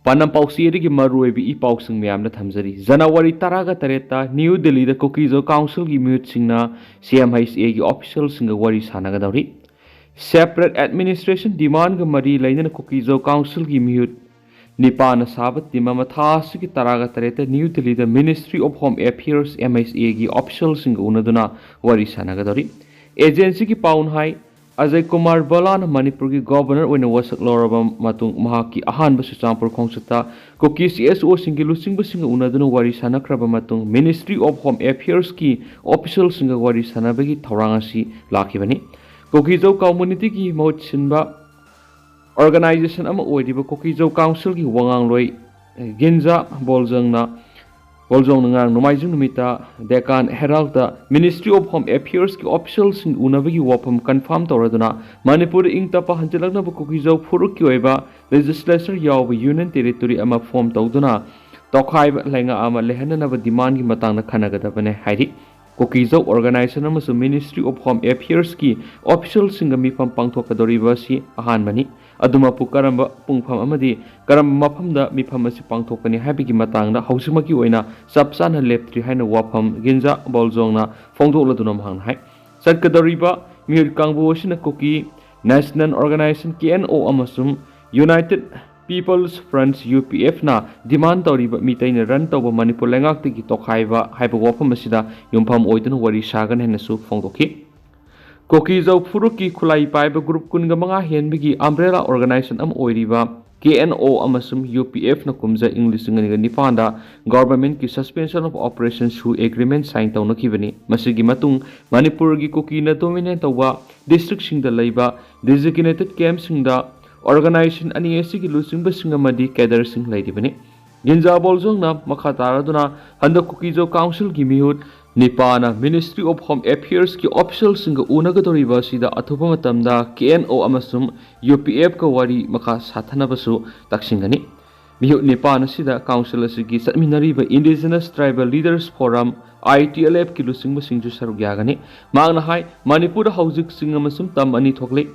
Panam Pausi Maruebi E Pausing Miam Tamzari. Janawari Taraga Tareta, New Delhi, the Kuki-Zo Council Mihut Singna, CMHA official Singa Wari Sanagadari. Separate administration demand Mari Lane Kuki-Zo Council Mihut. Nipana Sabat Dimamatasi Taraga Tareta, New Delhi, the Ministry of Home Affairs MHA official Singa Unaduna Wari Sanagadari. Agency ki Paun High. Ajay Kumar Balan Manipur ki governor when wasak lorabam matung mahaki ahan basu champur khongsata koki CSO singilu singba singa unaduna wari sanakraba matung Ministry of Home Affairs ki official singa wari sanabagi thorangasi lakibani Kuki-Zo community ki mahut sinba organization ama oidiba Kuki-Zo council ki wangangloi ginza Bolzong ngang Nomaizung Numita, Dekan Heralda, Ministry of Home Affairs ki officials in Unavagi Wapam confirm Toraduna, Manipur ing tapa Hanjalagna Kuki-Zo Furuki Oiba, legislature Yaw Union Territory ama form Toduna, Tokai Langa ama Lehanava demand Matana Kanagadabane Heidi. Kuki-Zo organization amasu Ministry of Home Affairs ki officials in Mipam Pangtokadori Vasi, Ahan Mani. Aduma Pukaramba Pungpam Amadi, Karam Mapamda Mipamasi Pangtokani Habiki Matanga, Hausimaki Oina, Sapsana Leptri Hina Wapam, Ginza, Bolzongna, Fongdo Ladunam Hanghai. Sadkadariba, Mir Kangbo Shina Kuki, National Organization KNO Amasum, United People's Front UPF na demand Toriba Mitain run over Manipur Langak Tiki Tokhaiva, Hyperwapamasida, Yumpam Oitan Wari Shagan and Su Fongdoki. Kuki-Zo Furuki Kulai Paiba Group Kungamanga Henbigi Umbrella Organization Am Oiriva KNO Amasum UPF na Kumza English Nipanda Government ki Suspension of Operations who agreement signed Tau Nakibani Masigi Matung Manipur gi Kuki na dominant Tawa District Singda Laiba Designated Camp Singda Organization Ani Esiki Lusing Basingamadi Kader Sing Ladibani Ginza Bolzong na Makataraduna Handa Kuki-Zo Council ki Mihut Nipana Ministry of Home Affairs ki officials singa unagadori basida athupa matamda KNO amasum UPF ka wari maka sathana basu taksingani Mihut Nipana sida council asigi satminari ba Indigenous Tribal Leaders Forum ITLF ki lusing basing ju sarugyagani mangna hai Manipur hauzik singa masum tam ani thokle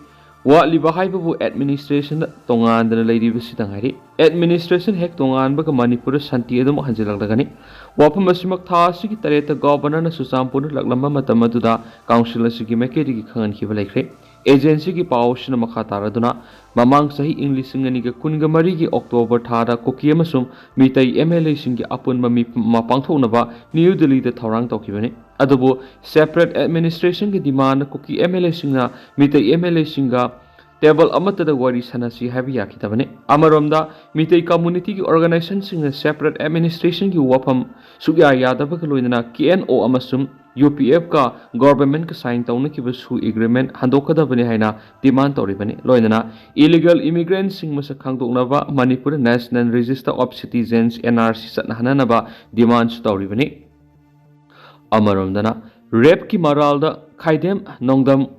Wali bahai babu administration tongan dan lady basida ngari administration hek tongan ba ka Manipur santi edum hanjilang dagani Wapam Masimak Tasiki Tareta Governor na Susampur Laklamba Matamaduda Council Siki Makedi Kangan Kivalekre Agency ki Paush na Makataraduna Mamang Sahi English Singaniga Kungamari ki October Tada Koki Masum Mitai MLA Singi Apun Mapangto Nava New Delhi the Torang Tokibani Adobo separate administration ki demand Koki MLA Singa Mitai MLA Singa Table Amata the Wari Sanasi Habiyaki Tabane Amaromda Mitai community ki organization singa separate administration ki wapam Sugya Yadabakaloina KNO Amasum UPF ka government ka sign tauna ki basu agreement Handoka Bani Haina demand Toribani Loinana illegal immigrants sing Masakang Nava Manipur National Register of Citizens NRC Satnahanaba demands Toribani Amaromdana Rep ki Maralda Kaidem Nongdam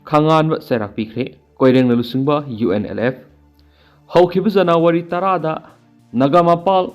Kangan Serak Pikre Koireng Nalusingba UNLF Haukiba Janawari Tarada Nagamapal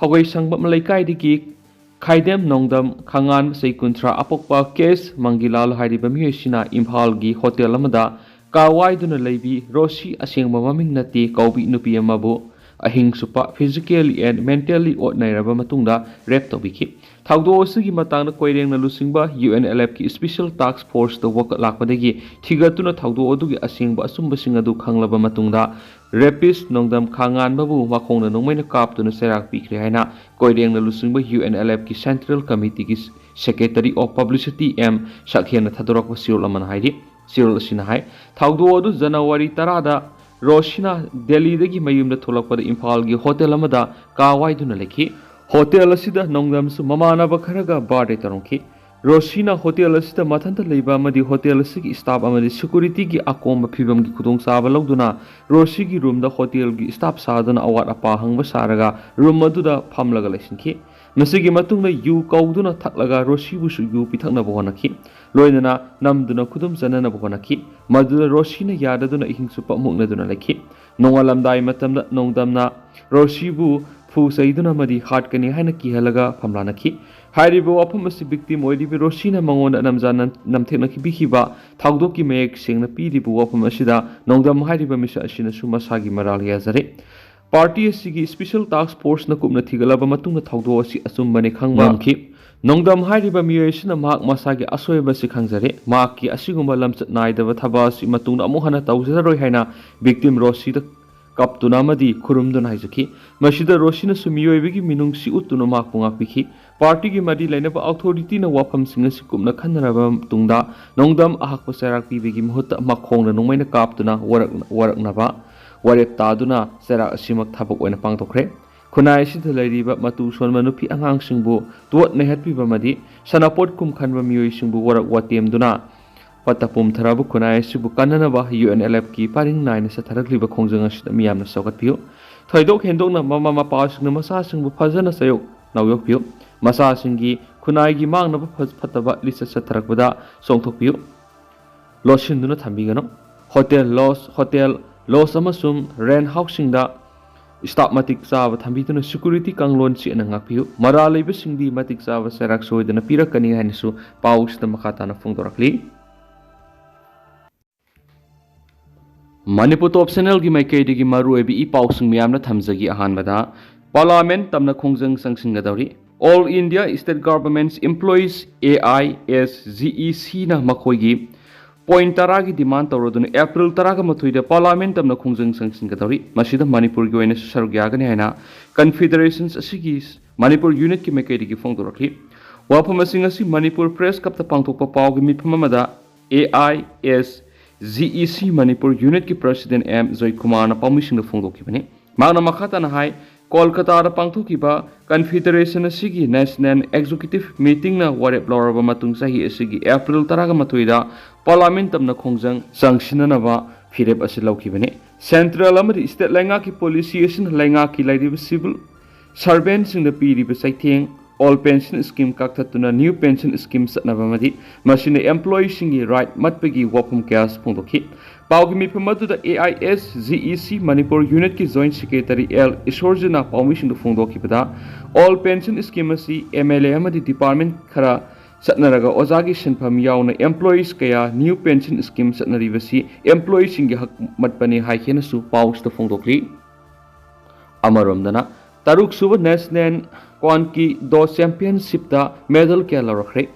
Hawai Sangba Malaikai Diki Kaidem Nongdam Kangan Seikuntra Apokpa Case Mangilal Hariba Mihishina Imphal Gi Hotel Amada Kawai Duna Leibi Roshi Asing Maming Nati Kaubi Nupi Amabu Ahing Supa physically and mentally Nairaba Matunda Rep Tobiki Taudo Sigi Matana Koireng Nalusingba UNLF ki Special Task Force the work Lakpadegi Tigatuna Taudo Odugi Asingba Sumba Singadu Kanglaba Matunda Rapist Nongdam Kangan Babu Makona Nomena Kap to Serak Pikri Haina Koireng Nalusingba UNLF ki Central Committee ki Secretary of Publicity M Shakhiana Tadorok Sirulaman Haidi Sirul Sinahai Taudo Odu Janawari Tarada Roshina Delhi degi mayumda tholakpada Imphal gi hotel amada kawai duna lekhi hotel asida nongdam su mamana bakharaga bade tarongki Roshina hotel asida mathanta leiba amadi hotel asigi staff amadi security gi akomba phibam gi khudong saba logduna Roshi gi room da hotel gi staff sadana awat apa hangba saraga room aduda phamlaga lesinki Masigi matungna yu kauduna thaklaga Roshi busu yu pithakna bohonaki Loinana namduna kudum zanana bohonaki Maduna Roshina yadaduna ihingsupa mukna duna lekhi Nongalamdai matamda nongdamna Roshi bu fu saiduna madi hatkani haina kihalaga phamlanaki Hairibu wapam asi victim oidibi Roshina mangonda namjana namtheknaki bihiba thagdoki mayek sengna piribu wapam asida nongdam hairiba misa asina su masagi maral yazare party असिगी special task force न कुमना थिगलबा मतुंगना थौदो असि असुम्बने खंगबा खि नोंगदम हारिबा मियोइसना माक मसागे असोयबा सि खंगजरे माक की असिगुम्बा लमचत नायदबा थबा असि मतुंगना अमु हना तौजररोय हायना विक्टिम रोसी द कप्तुना मदी खुरुमदुना हाइजखि मसिदा रोसीना सुमियोइबगी मिनुंग सि उत्तुना माक पुंगा पिखि पार्टी की मदी लेनबा अथॉरिटी न वाफम सिंग सि कुमना खनरबा तुंगदा नोंगदम अहाकपा सराक पिबगी मुहुत मखोंगना नोंमैना काप्तुना वरकनबा वारेप तादुना सराक असिमक थाबक ओइना पांगतोखरे खुनाय सिदा लैरिबा मतु सोनमा नुपि आंगांगसिंबु तोट नेहतपिबा मदी सनापोट कुम खनबा मियोइसिंबु वरक वातेमदुना पत्तापुम थराबु खुनाय सिबु काननबा UNLF की पारिंग नाइन सथरकलिबा खोंजंग असिदा मियामना सौगतपियो थैदोक हेंदोकना ममा मपासिंगना मसासिंबु फजना सयोग नावयोकपियो मसासिंगी खुनायगी मांगनबा फतबा लिसा सथरकबदा सोंथोकपियो लोसिंदुना थंबिगनो होटेल लॉस अमसुम रेंट हाउसिंगदा स्टाफ मतिक चाब थंबिदुना सिक्यूरिटी कांगलोन चिना ngakpiu mara leiba singdi matik chaba serak soidana pirakani hainisu pausda makhatana phongdorakli Manipur top channel gi maikei gi maru ebi I pausing miyamna thamjagi ahanbada parliament tamna khongjang sangsinggadawri all India state governments employees AISGEC na makhoigi point taragi demand tawrodun April taraga mathuida parliament tamna khongjang sangsinggadawri masida Manipur gi oina sargyagani haina confederations asigi Manipur unit ki maikei gi phongdorakli waphamasing asi Manipur press kapta pangthokpa pawgi mitphamamada AISGEC Manipur unit ki president M Joy Kumar na permission da phongdokibani magna makhata na hai Kolkata da pangthokiba confederation asigi national executive meeting na warep loraba matung sahi asigi April taraga mathuida parliament tamna khongjang sangsinanaba phirep asi laukibani central amadi state lainga ki policy asin lainga ki lairiba civil servants in the piriba saitheng all pension scheme kaktatuna new pension scheme satnabamadi machine employees singi right matpegi wapum kyas phongdokhi pawgi miphamadu da AISGEC Manipur unit ki joint secretary L Isorjana permission phongdokhi bada all pension scheme asi MLA amadi department khara satnaraga ozagi sinpham yauna employees kaya new pension scheme satnaribasi employees singi hak matpani haikena su paus da phongdokli amaromdana Taruk Suba National Kuki-Zo Championship da medal kya larakre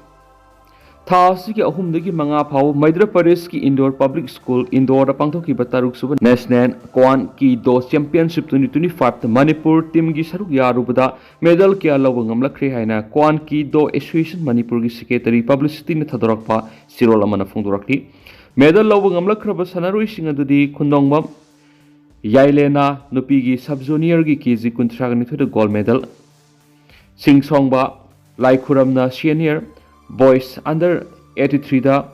Thasi ki ahumdagi manga phau Madhya Pradesh ki indoor public school indoor da pangthoki ba Taruk Suba National Kuki-Zo Championship 2025 da Manipur team gi saruk yarubada medal kya lawa ngamlakre haina Kuki-Zo Association Manipur gi secretary publicity na thadorakpa sirol amana phongdorakli medal lawa ngamlakraba sanaroi singa dudi khundongbam Yailena Nupigi sub-junior gi KG Kuntragani to the gold medal. Sing Songba Laikhuramna senior boys under 83 da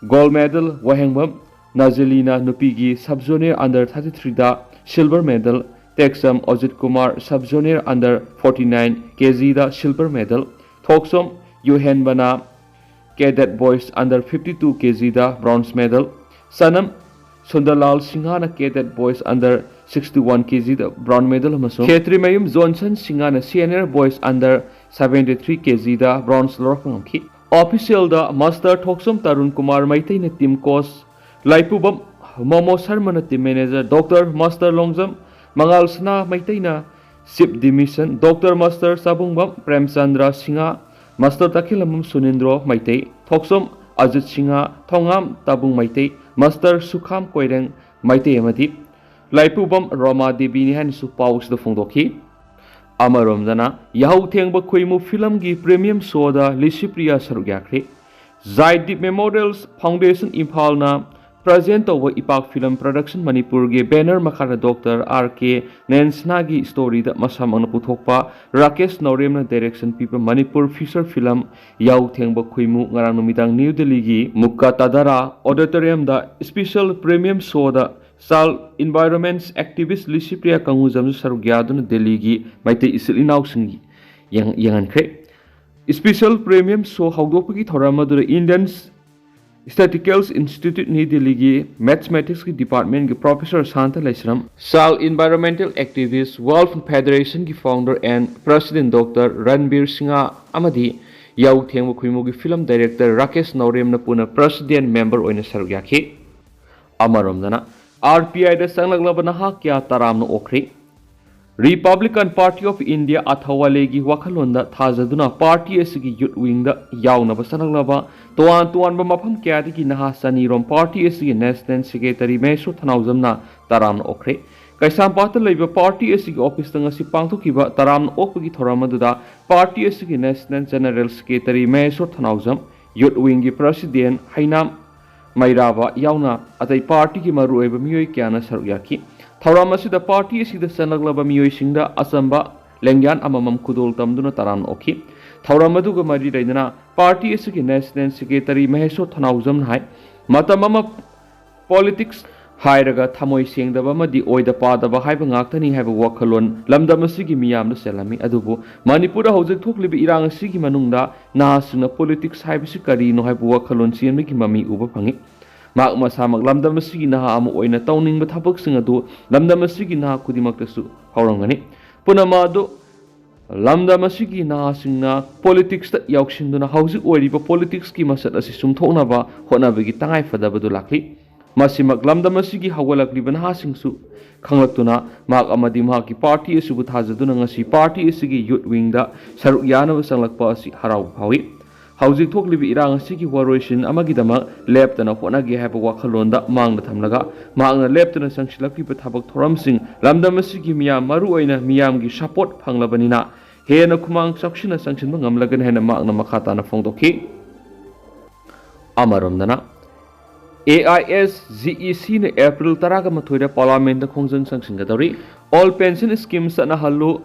gold medal Wahengbam Nazelina Nupigi sub-junior under 33 da silver medal Texam Ojit Kumar sub-junior under 49 kg da silver medal Thoksom Yuhenbana cadet boys under 52 kg da bronze medal Sanam Sundarlal Singhana cadet boys under 61 kg the bronze medal amasung Khetri Mayum Johnson Singhana senior boys under 73 kg the bronze lorkangki official da master Thoksom Tarun Kumar Maitai na team coach Laipubam Momo Sharma na team manager Dr. Master Longjam Mangal Sna Maitai na ship dimission Dr. Master Sabungbam Premchandra Singha Master Takhilamam Sunindro Maitai Thoksom Ajit Singha Thongam Tabung Maitai Master Sukham Koireng Maite Amadi Laipubam Roma Devi Nihan Su Paus the Phongdokhi Amaromdana Yahau Tengba Kuimu film gi premium soda Lishipriya Sarugyakri Zaidip Memorials Foundation Impalna present over Ipak Film Production Manipur ge banner Makara Dr. R.K. Nensnagi story that Masam Anaputhokpa Rakesh Nauremna direction people Manipur feature film Yau Tengba Kuimu Ngarang Numitang New Delhi gi Mukka Tadara auditorium da special premium show da Sal environments activist Lishipriya Kanguzam Sarugyadun Delhi gi Maite Isilinaw Singi Yangan Kre special premium show Hawdopagi Thoramadura Indians Statisticals Institute New Delhi gi Mathematics ki department ki Professor Santa Laisram Sal environmental activist World Federation ki founder and president Dr. Ranbir Singha amadi Yau Thengba Khuimu ki film director Rakesh Naurem na puna president member oina sarugyakhi Amaromdana RPI da sanglagla naha kya taram no okri Republican Party of India Athawalegi Wakalonda Thazaduna Party Asigi Youth Wing the Yauna Basanalaba Tuan Mapam Kiatiki Naha Sanirom Party Asigi National Secretary Mesu Tanauzamna Taram Okre Kaisam Pata Labour Party Asigi Office Tangasi Pangtu Kiba Taram Okagi Toramaduda Party Asigi National General Secretary Mesu Tanauzam Youth Wing President Hainam Mairava Yauna at a party Marueva Mui Kiana Saruyaki Tauramasi party is the Sanaglaba Mioishinda Asamba Lengan Amamam Kudol Tamduna Taran Oki Tauramaduga Mari Redana party is National Secretary Meheso Tanauzam Hai Matamama politics Hairaga Tamoi Sing the Bama di Oida Pada Bahibangakani have a walk alone Lamdamasigi Miam the Selami Adubu Manipura Hose took Libi Irang Sigi Manunda Nasuna politics Hibisikari no have walk alone Siamiki Mami Ubapangi Mak masamak lamdam masigi naha amu oina tauning bathabak sing adu lamdam masigi naha kudimak tasu haurangani punama adu lamdam masigi naha singna politics ta yaukshinduna hausi oiriba politics ki masat asi sumthona ba honabagi tangai fadabadu lakli masimak lamdam masigi hawalakli banha singsu khanglaktuna mak amadi mahaki party asubu thajaduna ngasi party asigi youth wing da saruk yana sanglakpa asi harau hawi Housing talk live Irang Siki Waration Amagidama, left and a Honagi have a wakalonda, Mang the Tamnaga, Mang the left and a Sanchilaki Patabak Toramsing, Lambda Masiki Miam, Maruina, Miamgi, Shapot, Panglabanina, Here no Kumang Sakshin, a Sanchin Mangam Lagan and a Magna Makata and a Fondoki Amarondana AIS ZEC in April Taragamatuida Parliament the Kongzang Sanction Gadari, all pension schemes and a halu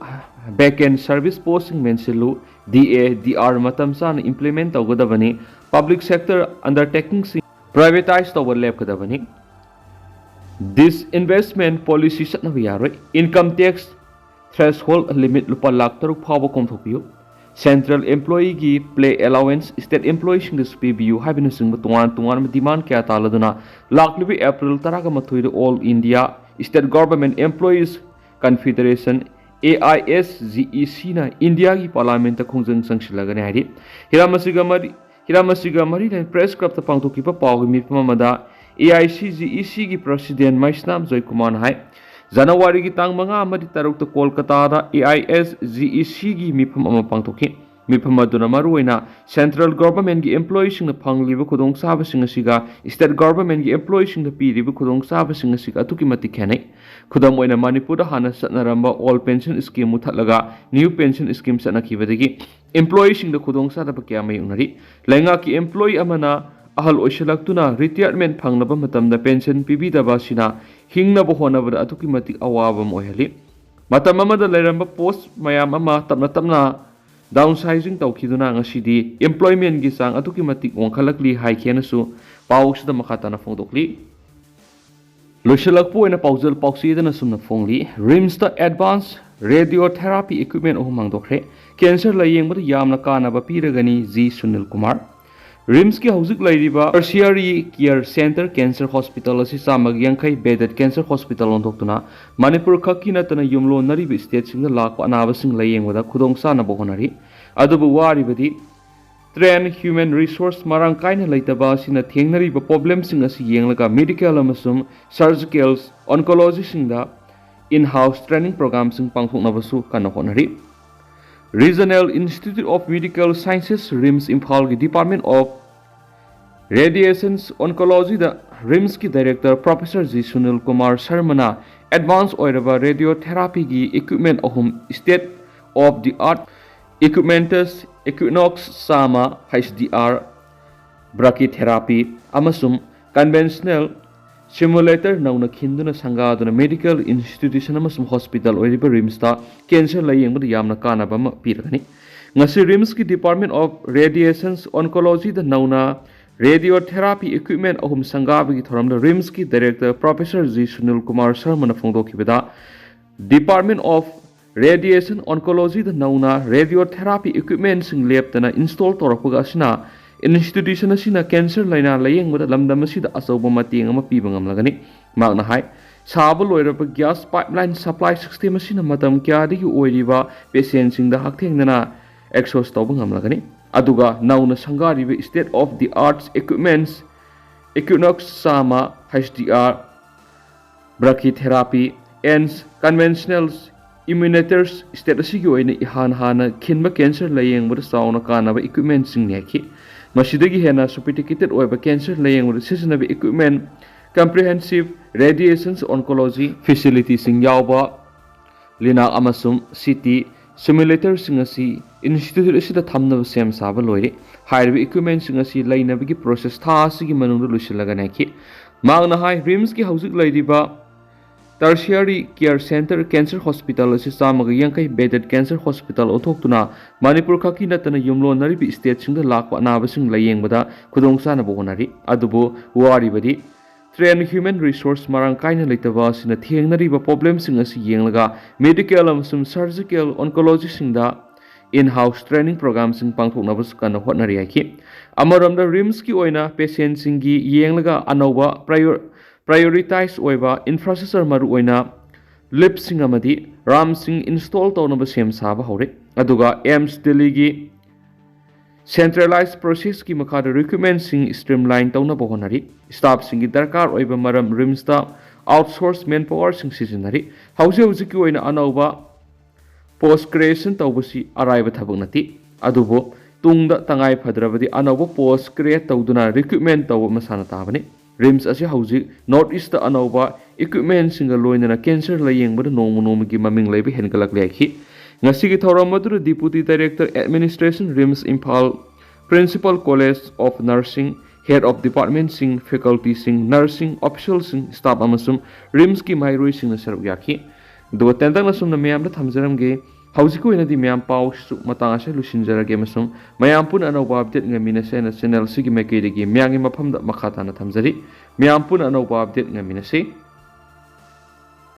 back-end service posting mensilu DA, DR Matamsan implement of Godavani, public sector undertakings privatized over lab Godavani. This investment policy Satnaviyare, income tax threshold limit Lupa Laktar Power Comtopio, central employee gi play allowance, state employees in this PBU having a single to one demand Kataladuna, Laklibi April Taragamatu all India, state government employees confederation. AIS ZEC na India ki parliament ta khongjang sangsilagani hari Hiramasiga Mari and press club ta pangthoki pa paw mi pamada AIC ZEC ki president Maisnam Joy Kumar hai January ki tang manga amadi taruk ta Kolkata da AIS ZEC ki mi pam pangthoki Mipamaduna Maruina, central government gi employees in the Pangliva Kudong Sabasing Siga, state government gi employees in the Piri Kudong Sabasing Siga Tukimati Kene, Kudamoina Manipura Hana Satnaramba, all pension scheme Mutalaga, new pension scheme Sanakivadigi, employees in the Kudong Sadapakama Unari, Langaki employee Amana, Ahal Oshalaktuna, retirement Panglaba Matam the pension Pibi Dabasina, Hingna Bohona Atukimati Awabam Oili, Matamama the Leramba post Mayamama Tamnatamna. Downsizing Taukiduna ngasi employment gi sang atuki matik wangkhalakli hai khianasu paus da makata na phongdokli loishalakpo ena pausal pausi da na sumna phongli rims da advanced radiotherapy equipment ohmang dokre cancer la yengba yamna kana ba piragani G Sunil Kumar rims ki hauzik lairiba tertiary care center cancer hospital asi samag yangkai bedded cancer hospital on doktuna manipur khaki na tana yumlo nari bi state sing la ko anaba sing la yengda khudong sa na bohonari adubu wari badi train human resource marang kaina laitaba sina thengnari ba problem sing asi yenglaga medical amasum surgical oncology sing da in house training program sing pangthokna basu kana honari Regional Institute of Medical Sciences RIMS Imphal Department of Radiations Oncology the RIMS ki Director Professor G Sunil Kumar Sharmana Advanced Oiraba Radiotherapy ki equipment ohum state of the art equipmentus Equinox Sama HDR brachytherapy amasum conventional simulator nauna khinduna sangaduna medical institution amasum hospital oiriba RIMS ta cancer la yengba yamna kana ba ma piragani ngasi RIMS ki Department of Radiations Oncology the nauna radiotherapy equipment ahum sangabi ki thoram the RIMS ki Director Professor G Sunil Kumar Sharma na phongdoki beda Department of Radiation Oncology the nauna radiotherapy equipment sing lab tana install torakpaga asina institution asina cancer laina layeng mada lamdam asida asoba mateng ama pibangam lagani magna hai saba loiraba gas pipeline supply system asina matam kya digi oiriba patient sing da hakthengna exhaust tawbangam lagani aduga nauna sangariba state of the arts equipments Equinox Sama HDR brachytherapy and conventional immunators state asigi oina ihan hana khinba cancer layengbada sauna kanaba equipment sing neki masidagi hena sophisticated oiba cancer layengbada sisinaba equipment comprehensive radiations oncology facility sing yawba lina amasum city simulator sing asi institute asida thamnaba sem saba loire haiba equipment sing asi lainabagi process tha asigi manungda lusilaga neki magna hai rims ki hauzik lairiba tertiary care center cancer hospital asi samaga yankai bedded cancer hospital othoktuna manipur khaki natana yumlo naribi state singda lakwa anabasing layengbada khudongsa na bogonari adubu wari badi train human resource marang kaina leitaba sina thiengnariba problem sing asi yenglaga medical amsum surgical oncology singda in-house training program sing pangthoknaba sukana hotnari yaki amaramda rims ki oina patient singi yenglaga anoba prioritize oiba infrastructure maru oina lip sing amadi ram sing install tawnaba sem saba hore aduga aims delhi gi centralized process ki makada recruitment sing streamline tawnaba honari staff sing gi darkar oiba maram rims ta outsource manpower sing sizinari hause ki oina anoba post creation tawbasi araiba thabak nati adubo tungda tangai phadrabadi anoba post create tawduna recruitment taw masana tabani rims asi hauji north east da anoba equipment singa loinana cancer layengbada nomu gi maming leibe hengalak lekhi ngasi gi thoram madu deputy director administration rims imphal principal college of nursing head of department sing faculty sing nursing officials sing staff amasum rims ki mairoi sing na seruk yakhi do tendang na sum na meyam da thamjaram ge hauji ko ina di meyam pau su matang ase lusinjarage masum mayam pun anoba update ngamina sena channel sigi mekei gi myangi mafam da makha ta na thamjari meyam pun anoba update ngamina se